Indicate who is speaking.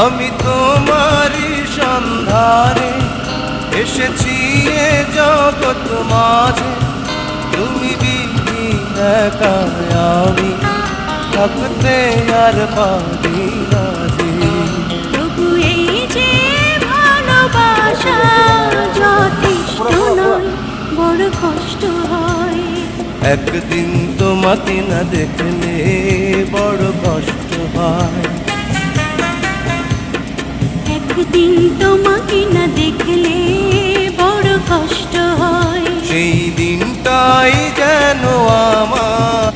Speaker 1: আমি তোমারই সন্ধানে এসেছি এ জগৎ মাঝে, তুমি বিহীন একা আমি থাকতে আর পারি না যে।
Speaker 2: তবু এই যে ভালোবাসা যথেষ্ট নয়, বড় কষ্ট হয়।
Speaker 1: একদিন তোমাকে না দেখলে বড় কষ্ট হয়।
Speaker 2: একদিন তোমাকে না দেখলে বড় কষ্ট হয়।
Speaker 1: সেই দিনটাই যেন আমার